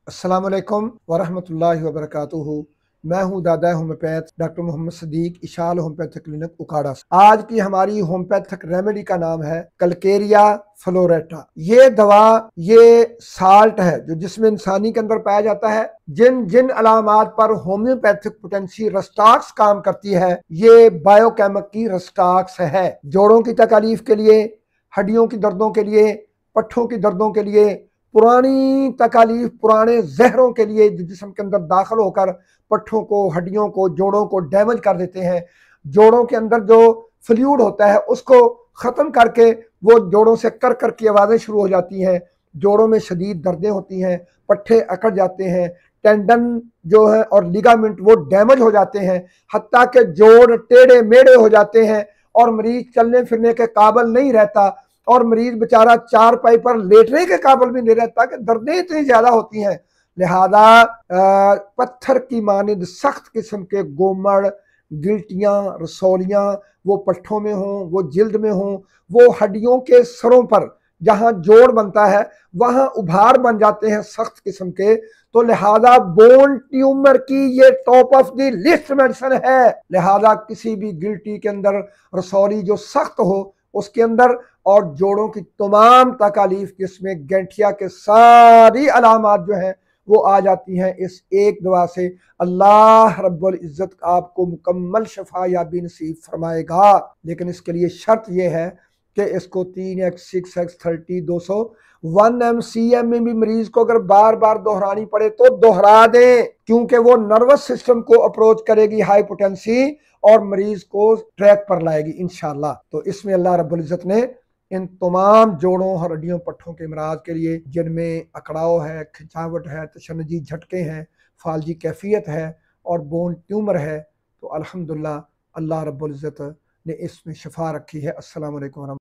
अस्सलाम वालेकुम वरहमतुल्लाहि वबरकातुहू। मैं हूँ दादा homeopath doctor Mohammad Sadiq Ishal homeopathic clinic Ukada से। आज की हमारी होम्योपैथिक रेमेडी का नाम है कलकेरिया फ्लोरेटा। ये दवा ये साल्ट है जो जिसमें इंसानी के अंदर पाया जाता है। जिन जिन अलामात पर होम्योपैथिक पोटेंसी रस्टाक्स काम करती है, ये बायोकेमिक की रस्टाक्स है। जोड़ों की तकलीफ के लिए, हड्डियों की दर्दों के लिए, पट्ठों की दर्दों के लिए, पुरानी तकालीफ, पुराने जहरों के लिए जो जिस्म के अंदर दाखिल होकर पट्ठों को, हड्डियों को, जोड़ों को डैमेज कर देते हैं। जोड़ों के अंदर जो फ्लूइड होता है उसको ख़त्म करके वो जोड़ों से कर कर की आवाज़ें शुरू हो जाती हैं। जोड़ों में शदीद दर्दें होती हैं, पट्ठे अकड़ जाते हैं, टेंडन जो है और लिगामेंट वो डैमेज हो जाते हैं, हत्ता के जोड़ टेढ़े मेढ़े हो जाते हैं और मरीज चलने फिरने के काबिल नहीं रहता और मरीज बेचारा चारपाई पर लेटने के काबिल भी नहीं रहता कि दर्दें इतनी ज्यादा होती हैं। लिहाजा पत्थर की मानिंद सख्त किस्म के गोमड़, गिल्टियां, रसौलियां वो पट्ठों में हों, वो जिल्द में हों, वो हड्डियों के सरों पर जहां जोड़ बनता है वहां उभार बन जाते हैं सख्त किस्म के। तो लिहाजा बोन ट्यूमर की ये top of the list medicine है। लिहाजा किसी भी गिल्टी के अंदर रसौली जो सख्त हो उसके अंदर और जोड़ों की तमाम तकालीफ जिसमें गैंठिया के सारी अलामात जो हैं वो आ जाती हैं इस एक दवा से। अल्लाह रब्बुल इज़्ज़त आपको मुकम्मल शफा याबी नसीब फरमाएगा। लेकिन इसके लिए शर्त यह है कि इसको 3x 6x 30 200 1 mcm में भी मरीज को अगर बार बार दोहरानी पड़े तो दोहरा दें, क्योंकि वो नर्वस सिस्टम को अप्रोच करेगी हाई पोटेंसी और मरीज को ट्रैक पर लाएगी इंशाल्लाह। तो इसमें अल्लाह रब्बुल इज़्ज़त ने इन तमाम जोड़ों, हड्डियों, पट्ठों के इमराज के लिए जिनमें अकड़ाव है, खिंचावट है, तशन्नुजी झटके हैं, फालजी कैफियत है और बोन ट्यूमर है, तो अल्हम्दुलिल्लाह अल्लाह रब्बुल इज़्ज़त ने इसमें शफा रखी है। अस्सलाम वालेकुम।